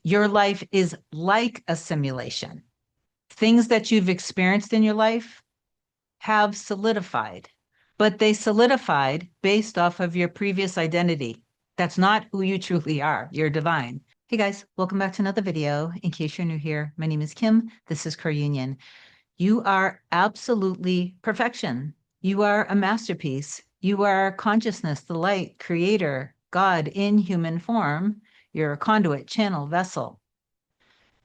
Your life is like a simulation. Things that you've experienced in your life have solidified, but they solidified based off of your previous identity. That's not who you truly are. You're divine. Hey guys, welcome back to another video. In case you're new here, my name is Kim. This is Core Union. You are absolutely perfection. You are a masterpiece. You are consciousness, the light, creator, God in human form. You're a conduit, channel, vessel.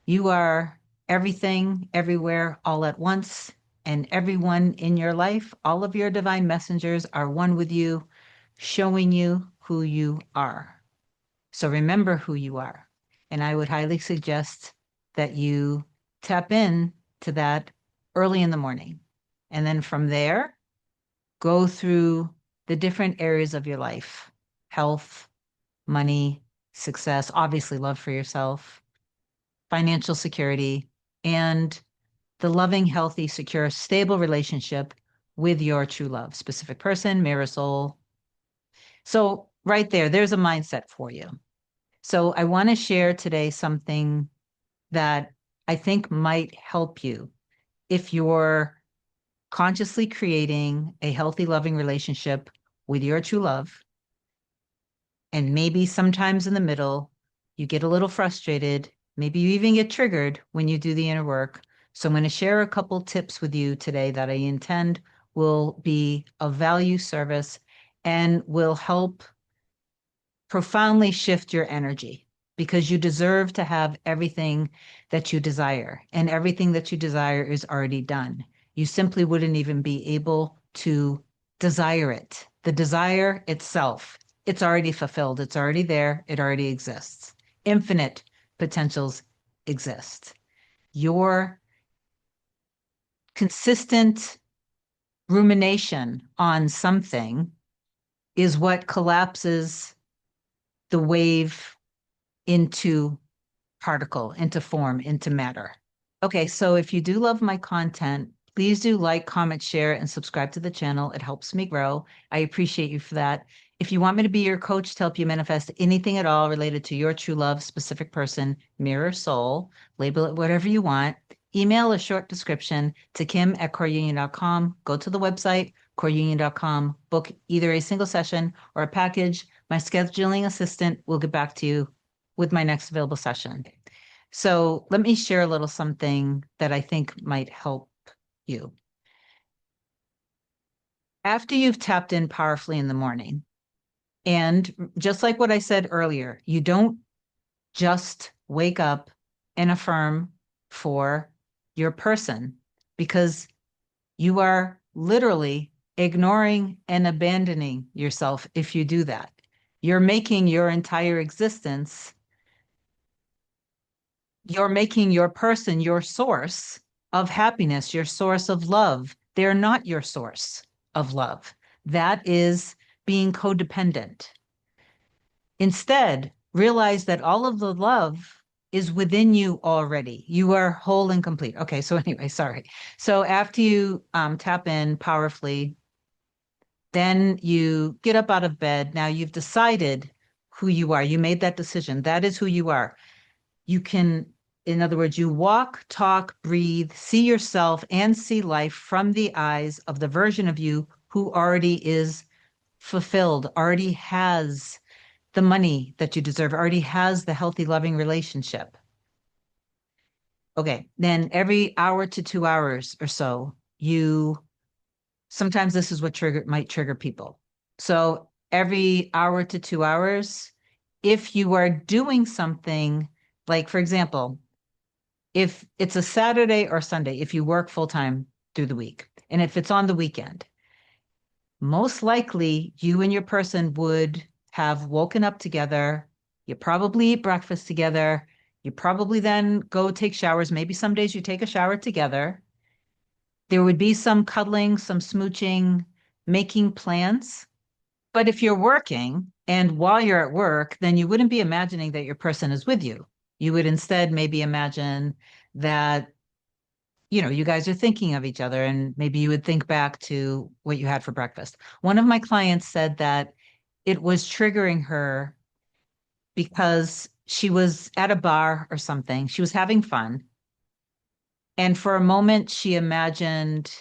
You are everything, everywhere, all at once, and everyone in your life, all of your divine messengers are one with you, showing you who you are. So remember who you are. And I would highly suggest that you tap in to that early in the morning. And then from there, go through the different areas of your life: health, money, success, obviously love for yourself, financial security, and the loving, healthy, secure, stable relationship with your true love, specific person, mirror soul. So right there's a mindset for you. So I want to share today something that I think might help you if you're consciously creating a healthy, loving relationship with your true love. And maybe sometimes in the middle, you get a little frustrated. Maybe you even get triggered when you do the inner work. So I'm going to share a couple tips with you today that I intend will be of value, service, and will help profoundly shift your energy, because you deserve to have everything that you desire, and everything that you desire is already done. You simply wouldn't even be able to desire it. The desire itself, it's already fulfilled. It's already there. It already exists. Infinite potentials exist. Your consistent rumination on something is what collapses the wave into particle, into form, into matter. Okay, so if you do love my content, please do like, comment, share, and subscribe to the channel. It helps me grow. I appreciate you for that. If you want me to be your coach to help you manifest anything at all related to your true love, specific person, mirror, soul, label it whatever you want, email a short description to kim@coreunion.com. Go to the website, coreunion.com, book either a single session or a package. My scheduling assistant will get back to you with my next available session. So let me share a little something that I think might help you. After you've tapped in powerfully in the morning, and just like what I said earlier, you don't just wake up and affirm for your person, because you are literally ignoring and abandoning yourself if you do that. You're making your entire existence, you're making your person your source of happiness, your source of love. They're not your source of love. That is being codependent. Instead, realize that all of the love is within you already. You are whole and complete. Okay, so anyway, sorry. So after you tap in powerfully, then you get up out of bed. Now you've decided who you are. You made that decision. That is who you are. You can, in other words, you walk, talk, breathe, see yourself and see life from the eyes of the version of you who already is fulfilled, already has the money that you deserve, already has the healthy, loving relationship. Okay, then every hour to 2 hours or so, sometimes this is what might trigger people. So every hour to 2 hours, if you are doing something, like, for example, if it's a Saturday or Sunday, if you work full time through the week, and if it's on the weekend, most likely you and your person would have woken up together. You probably eat breakfast together. You probably then go take showers. Maybe some days you take a shower together. There would be some cuddling, some smooching, making plans. But if you're working and while you're at work, then you wouldn't be imagining that your person is with you. You would instead maybe imagine that, you guys are thinking of each other, and maybe you would think back to what you had for breakfast. One of my clients said that it was triggering her because she was at a bar or something. She was having fun. And for a moment, she imagined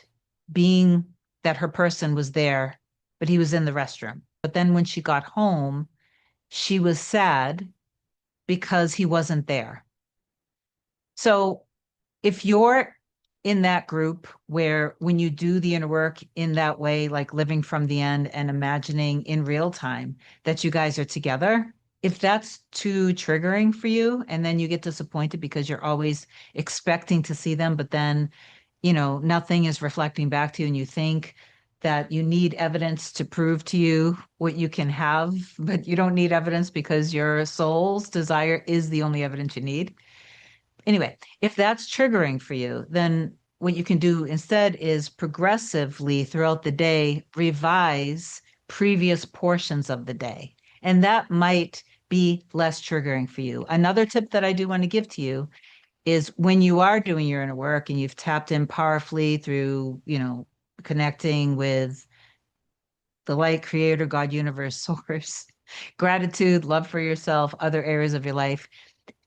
being that her person was there, but he was in the restroom. But then when she got home, she was sad because he wasn't there. So if you're in that group where when you do the inner work in that way, like living from the end and imagining in real time that you guys are together, if that's too triggering for you, and then you get disappointed because you're always expecting to see them, but then, nothing is reflecting back to you, and you think that you need evidence to prove to you what you can have, but you don't need evidence because your soul's desire is the only evidence you need. Anyway, if that's triggering for you, then what you can do instead is progressively throughout the day revise previous portions of the day. And that might be less triggering for you. Another tip that I do want to give to you is when you are doing your inner work and you've tapped in powerfully through, connecting with the light, creator, God, universe, source, gratitude, love for yourself, other areas of your life,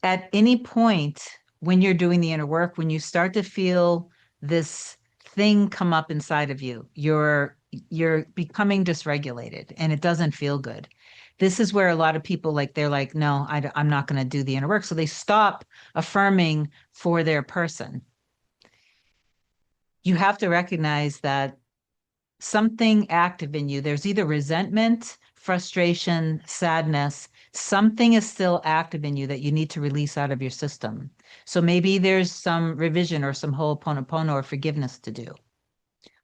at any point when you're doing the inner work, when you start to feel this thing come up inside of you, you're becoming dysregulated and it doesn't feel good. This is where a lot of people they're like, no, I'm not going to do the inner work. So they stop affirming for their person. You have to recognize that something active in you. There's either resentment, frustration, sadness. Something is still active in you that you need to release out of your system. So maybe there's some revision or some ho'oponopono or forgiveness to do.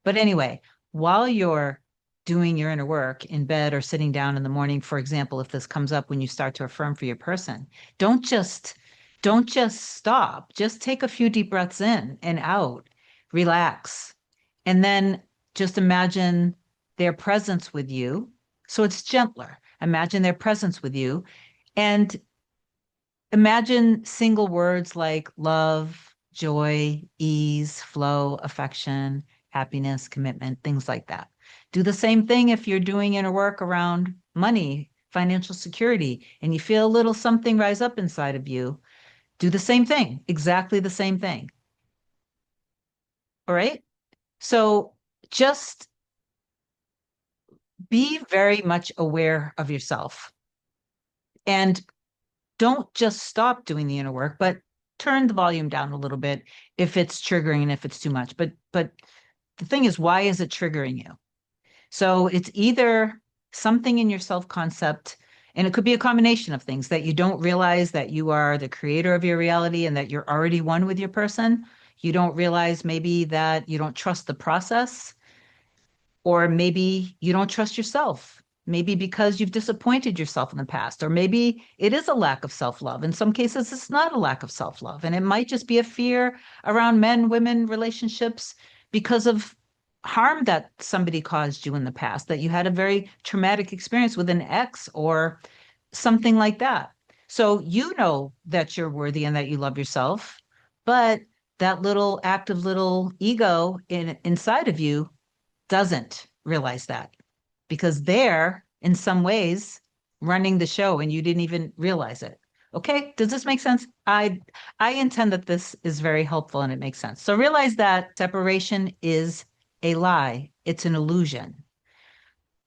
But anyway, while you're doing your inner work in bed or sitting down in the morning, for example, if this comes up when you start to affirm for your person, don't just don't just stop. Just take a few deep breaths in and out. Relax. And then just imagine their presence with you. So it's gentler. Imagine their presence with you and imagine single words like love, joy, ease, flow, affection, happiness, commitment, things like that. Do the same thing if you're doing inner work around money, financial security, and you feel a little something rise up inside of you. Do the same thing, exactly the same thing. All right. So just be very much aware of yourself and don't just stop doing the inner work, but turn the volume down a little bit if it's triggering and if it's too much. But the thing is, why is it triggering you? So it's either something in your self-concept, and it could be a combination of things that you don't realize that you are the creator of your reality and that you're already one with your person. You don't realize maybe that you don't trust the process, or maybe you don't trust yourself. Maybe because you've disappointed yourself in the past, or maybe it is a lack of self love. In some cases, it's not a lack of self love. And it might just be a fear around men, women relationships because of harm that somebody caused you in the past, that you had a very traumatic experience with an ex or something like that. So you know that you're worthy and that you love yourself, but that little active little ego inside of you doesn't realize that because they're in some ways running the show and you didn't even realize it. Okay, does this make sense? I intend that this is very helpful and it makes sense. So realize that separation is a lie. It's an illusion.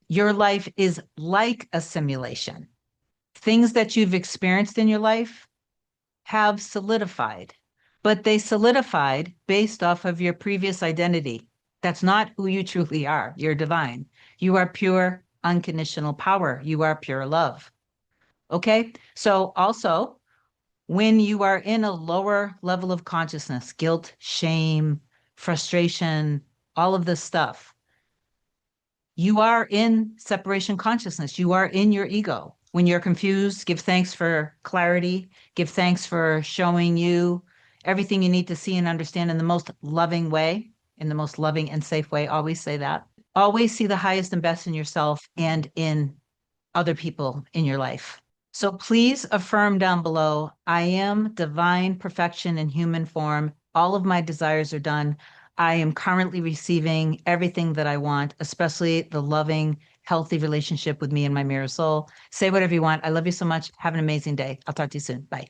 Your life is like a simulation. Things that you've experienced in your life have solidified, but they solidified based off of your previous identity. That's not who you truly are. You're divine. You are pure, unconditional power. You are pure love. Okay. So, also, when you are in a lower level of consciousness, guilt, shame, frustration, all of this stuff, you are in separation consciousness. You are in your ego. When you're confused, give thanks for clarity. Give thanks for showing you everything you need to see and understand in the most loving way, in the most loving and safe way. Always say that. Always see the highest and best in yourself and in other people in your life. So please affirm down below, I am divine perfection in human form. All of my desires are done. I am currently receiving everything that I want, especially the loving, healthy relationship with me and my mirror soul. Say whatever you want. I love you so much. Have an amazing day. I'll talk to you soon. Bye.